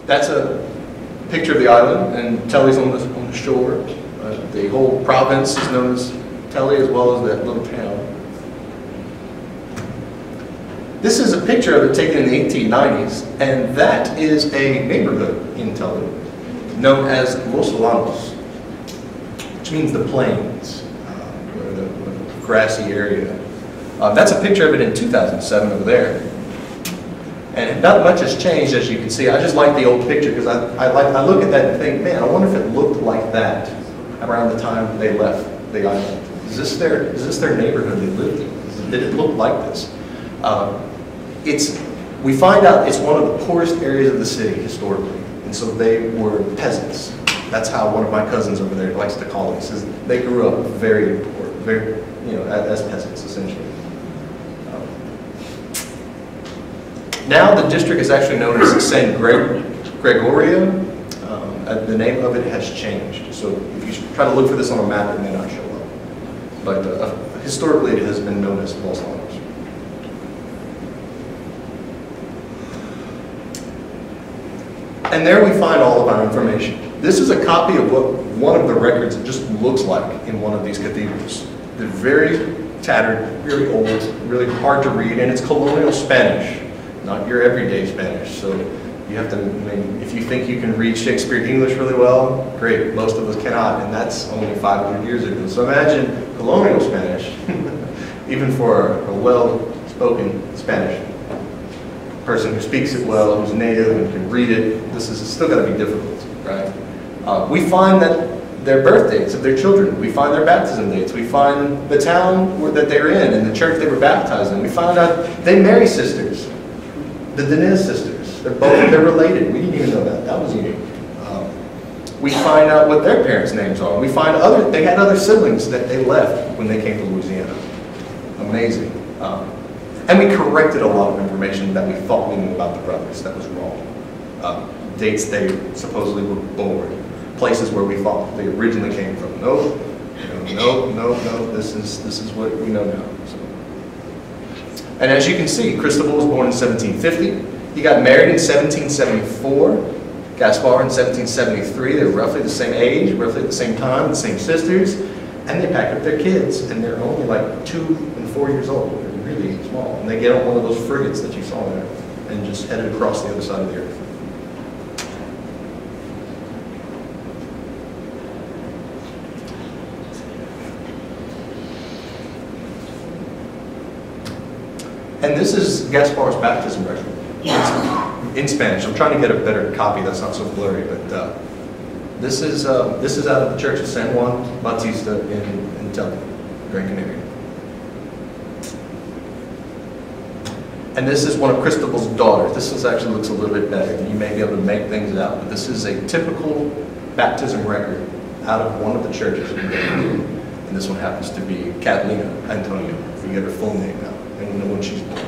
That's a picture of the island, and Telly's on the shore. The whole province is known as Telly, as well as that little town. This is a picture of it taken in the 1890s, and that is a neighborhood in Telly known as Los Llanos, which means the plains, or the grassy area. That's a picture of it in 2007 over there. And not much has changed, as you can see. I just like the old picture because I look at that and think, man, I wonder if it looked like that around the time they left the island. Is this their neighborhood they lived in? Did it look like this? We find out it's one of the poorest areas of the city historically, and so they were peasants. That's how one of my cousins over there likes to call it. He says they grew up very poor, very, as peasants essentially. Now the district is actually known as San Gregorio. The name of it has changed. So if you try to look for this on a map, it may not show up. But historically, it has been known as Los Llanos. And there we find all of our information. This is a copy of what one of the records just looks like in one of these cathedrals. They're very tattered, really old, really hard to read, and it's colonial Spanish, not your everyday Spanish. So you have to, if you think you can read Shakespeare English really well, great. Most of us cannot, and that's only 500 years ago. So imagine colonial Spanish, even for a well-spoken Spanish person who speaks it well, who's native and can read it. This is still going to be difficult, right? We find that their birth dates of their children. We find their baptism dates. We find the town that they're in and the church they were baptized in. We found out they marry sisters, the Denez sisters. They're related. We didn't even know that. That was unique. We find out what their parents' names are. We find they had other siblings that they left when they came to Louisiana. Amazing. And we corrected a lot of information that we thought we knew about the brothers that was wrong. Dates they supposedly were born, places where we thought they originally came from. No, this is what we know now. So. And as you can see, Cristobal was born in 1750. He got married in 1774. Gaspar in 1773. They were roughly the same age, roughly at the same time, the same sisters. And they packed up their kids, and they're only like 2 and 4 years old. They're really small. And they get on one of those frigates that you saw there and just headed across the other side of the earth. And this is Gaspar's baptism record in Spanish. I'm trying to get a better copy that's not so blurry, but this is out of the Church of San Juan Bautista in Telly, Gran Canaria. And this is one of Cristobal's daughters. This actually looks a little bit better. You may be able to make things out, but this is a typical baptism record out of one of the churches in Gran Canaria. And this one happens to be Catalina Antonio, if you get her full name now. And you know when she's born.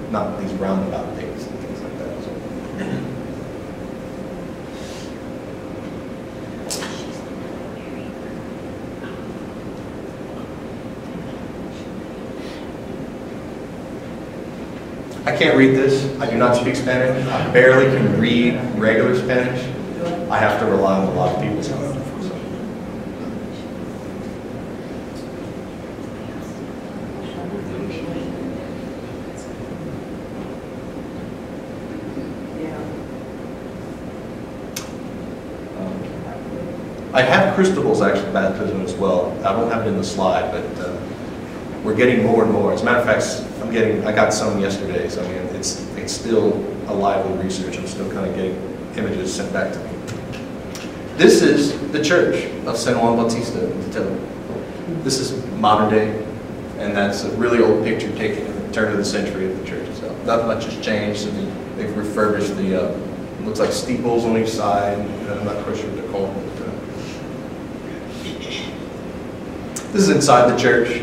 Not these roundabout dates and things like that. So. I can't read this. I do not speak Spanish. I barely can read regular Spanish. I have to rely on a lot of people's help. I have Cristobal's actual baptism as well. I don't have it in the slide, but we're getting more and more. As a matter of fact, I got some yesterday, so I mean, it's still a lively research. I'm still kind of getting images sent back to me. This is the church of San Juan Bautista in Telly. This is modern day, and that's a really old picture taken at the turn of the century of the church itself. Not much has changed. So they've refurbished the, it looks like steeples on each side. I'm not quite sure what they're called. This is inside the church.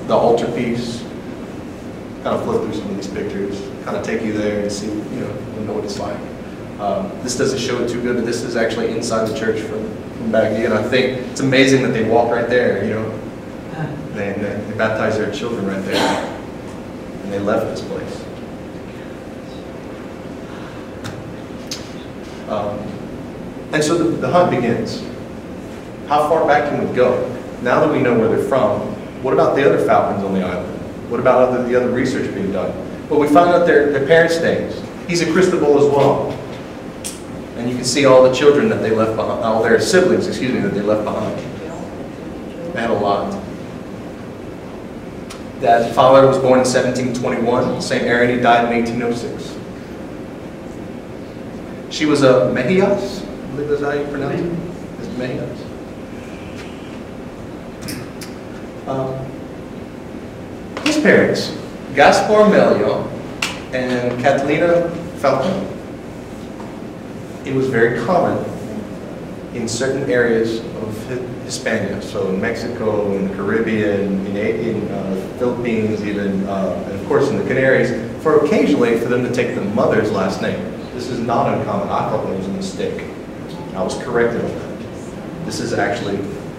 The altarpiece. Kind of flip through some of these pictures. Kind of take you there and see, know what it's like. This doesn't show it too good, but this is actually inside the church from back then. I think it's amazing that they walk right there, They baptize their children right there. And they left this place. And so the hunt begins. How far back can we go? Now that we know where they're from, what about the other falcons on the island? What about the other research being done? Well, we found out their parents' names. He's a Cristobal as well. And you can see all the children that they left behind, all their siblings, excuse me, that they left behind. They had a lot. Dad's father was born in 1721. St. Aaron, he died in 1806. She was a Mejias, I believe that's how you pronounce it. It's Mejias. His parents, Gaspar Melio and Catalina Falcon. It was very common in certain areas of Hispania, so in Mexico, in the Caribbean, in the Philippines, even, and of course in the Canaries, for occasionally for them to take the mother's last name. This is not uncommon. I thought that was a mistake. I was corrected on that. This is actually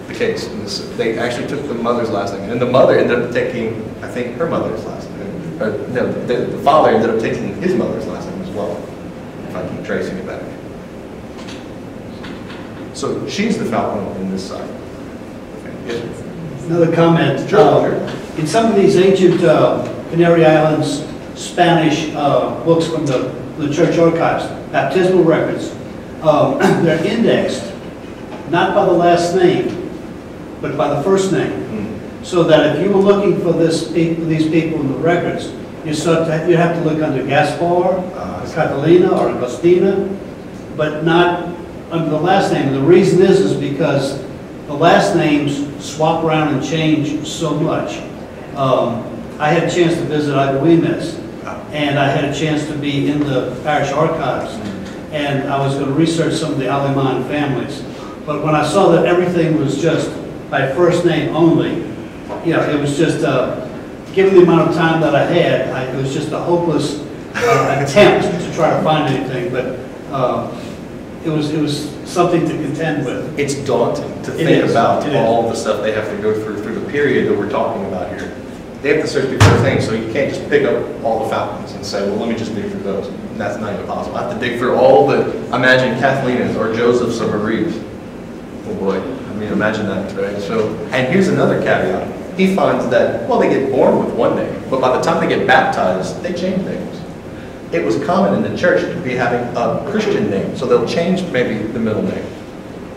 the case. They actually took the mother's last name, and the mother ended up taking, I think, her mother's last name. Or, no, the father ended up taking his mother's last name as well, if I keep tracing it back. So she's the falcon in this side. Okay. Yes. Another comment. Sure. In some of these ancient Canary Islands Spanish books from the church archives, baptismal records, they're indexed not by the last name, but by the first name. Mm-hmm. So that if you were looking for these people in the records, you have to look under Gaspar, Catalina, or Agostina, but not under the last name. And the reason is because the last names swap around and change so much. I had a chance to visit Agaguines, and I had a chance to be in the parish archives, and I was going to research some of the Aleman families. But when I saw that everything was just by first name only, you know, it was just, given the amount of time that I had, it was just a hopeless attempt to try to find anything, but it was something to contend with. It's daunting to think about all the stuff they have to go through the period that we're talking about here. They have to search through first names, so you can't just pick up all the falcons and say, well, let me just dig through those. And that's not even possible. I have to dig through all the, imagine Kathleen or Joseph's or Marie's. Oh boy, I mean, imagine that, right? So, and here's another caveat. He finds that, well, they get born with one name, but by the time they get baptized, they change names. It was common in the church to be having a Christian name, so they'll change maybe the middle name.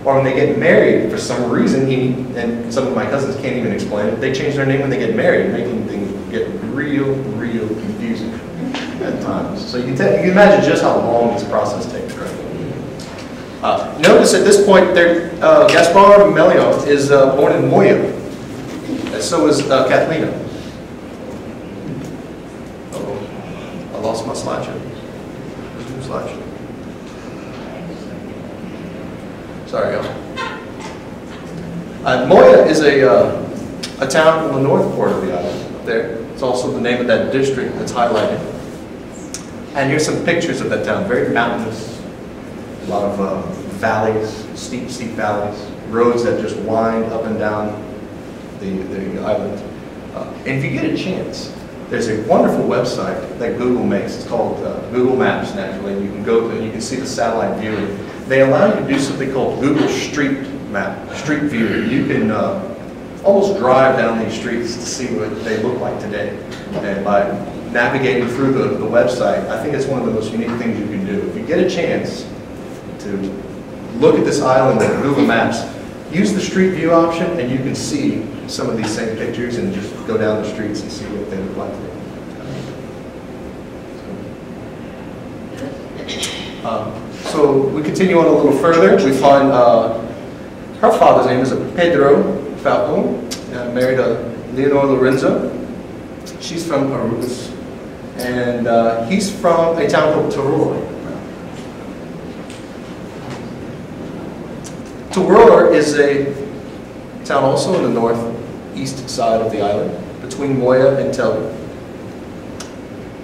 Or when they get married, for some reason, and some of my cousins can't even explain it, they change their name when they get married, making things get real confusing at times. So you can imagine just how long this process takes, right? Notice at this point, Gaspar Melio is born in Moya, and so is Catalina. Oh, I lost my slideshow. There's no slideshow. Sorry, y'all. Moya is a town on the north part of the island. There, it's also the name of that district that's highlighted. And here's some pictures of that town. Very mountainous, a lot of valleys, steep valleys, roads that just wind up and down the island. And if you get a chance, there's a wonderful website that Google makes. It's called Google Maps, naturally. And you can go and you can see the satellite view. They allow you to do something called Google Street View. You can almost drive down these streets to see what they look like today. And by navigating through the website, I think it's one of the most unique things you can do. If you get a chance to look at this island with Google Maps, use the Street View option and you can see some of these same pictures and just go down the streets and see what they look like today. So we continue on a little further. We find her father's name is Pedro Falcon, married to Leonor Lorenzo. She's from Arucas, and he's from a town called Toror. Toror is a town also in the northeast side of the island, between Moya and Telly.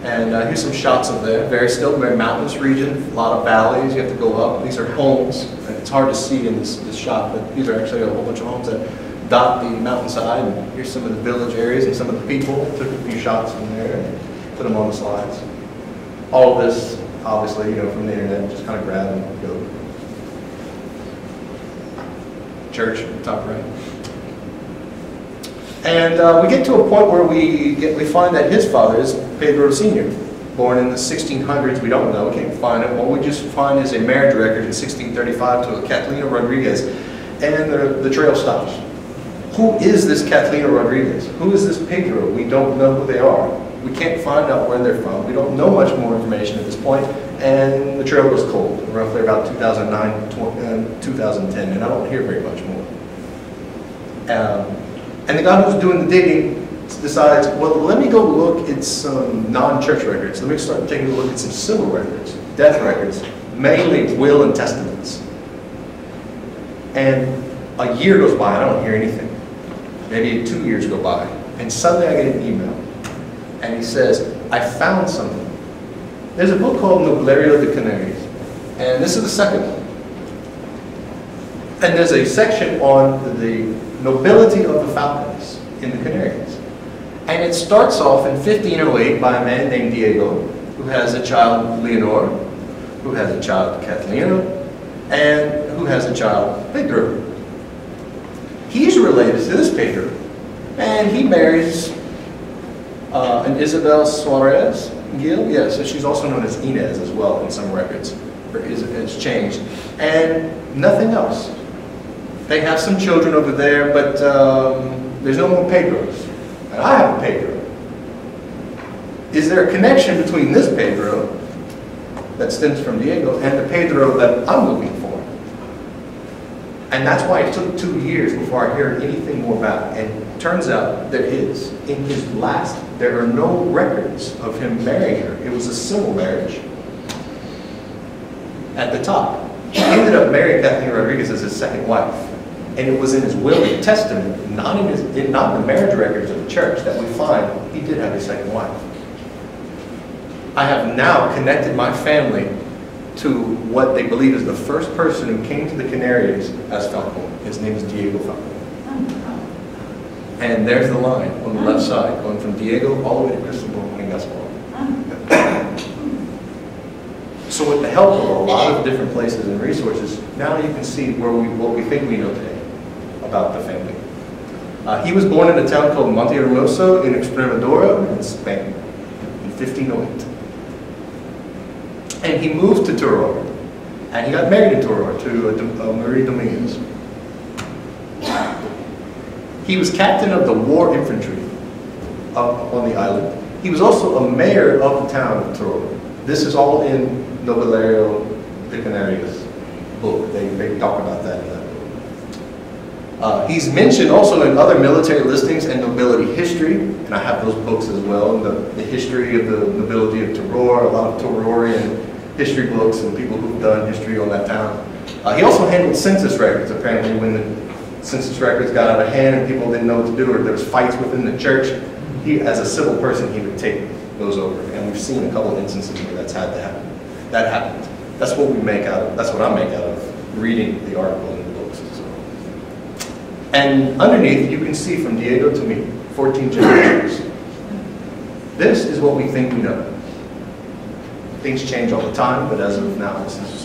And here's some shots of there. Still very mountainous region, a lot of valleys. You have to go up. These are homes, and it's hard to see in this shot, but these are actually a whole bunch of homes that dot the mountainside. And here's some of the village areas and some of the people. Took a few shots from there and put them on the slides. All of this obviously, from the internet, just kind of grab and go. Church, top right. And we get to a point where we find that his father is Pedro Sr., born in the 1600s. We don't know, we can't find it. What we just find is a marriage record in 1635 to a Catalina Rodriguez, and the trail stops. Who is this Catalina Rodriguez? Who is this Pedro? We don't know who they are. We can't find out where they're from. We don't know much more information at this point, and the trail goes cold, roughly about 2009, 2010, and I don't hear very much more. And the guy who's doing the digging decides, well, let me go look at some non-church records. Let me start taking a look at some civil records, death records, mainly will and testaments. And a year goes by, I don't hear anything. Maybe 2 years go by, and suddenly I get an email. And he says, I found something. There's a book called Noblerio de Canaries, and this is the second one. And there's a section on the nobility of the Falcons in the Canaries. And it starts off in 1508 by a man named Diego, who has a child, Leonor, who has a child, Catalina, and who has a child, Pedro. He's related to this Pedro, and he marries an Isabel Suarez Gil. Yeah, so she's also known as Inez as well in some records. It's changed. And nothing else. They have some children over there, but there's no more Pedros. And I have a Pedro. Is there a connection between this Pedro that stems from Diego and the Pedro that I'm looking for? And that's why it took 2 years before I heard anything more about it. And it turns out there is. In his last, there are no records of him marrying her. It was a civil marriage at the top. He ended up marrying Catalina Rodriguez as his second wife. And it was in his will and testament, not in the marriage records of the church, that we find he did have a second wife. I have now connected my family to what they believe is the first person who came to the Canaries as Falcon. His name is Diego Falcon. And there's the line on the left side, going from Diego all the way to Cristobal and Gaspar. So with the help of a lot of different places and resources, now you can see what we think we know today about the family. He was born in a town called Montehermoso in Extremadura in Spain in 1508. And he moved to Toror, and he got married in Toror to Marie Dominguez. He was captain of the war infantry up on the island. He was also a mayor of the town of Toror. This is all in Noblerio de Canaries book. They talk about that in that book. He's mentioned also in other military listings and nobility history, and I have those books as well, the history of the nobility of Toror, a lot of Tororian history books and people who've done history on that town. He also handled census records, apparently, when the census records got out of hand and people didn't know what to do, or there was fights within the church. He, as a civil person, he would take those over, and we've seen a couple of instances where that's had to happen. That happened. That's what we make out of. That's what I make out of reading the article in the books. So. And underneath, you can see from Diego to me, 14 generations. This is what we think we know. Things change all the time, but as of now, this is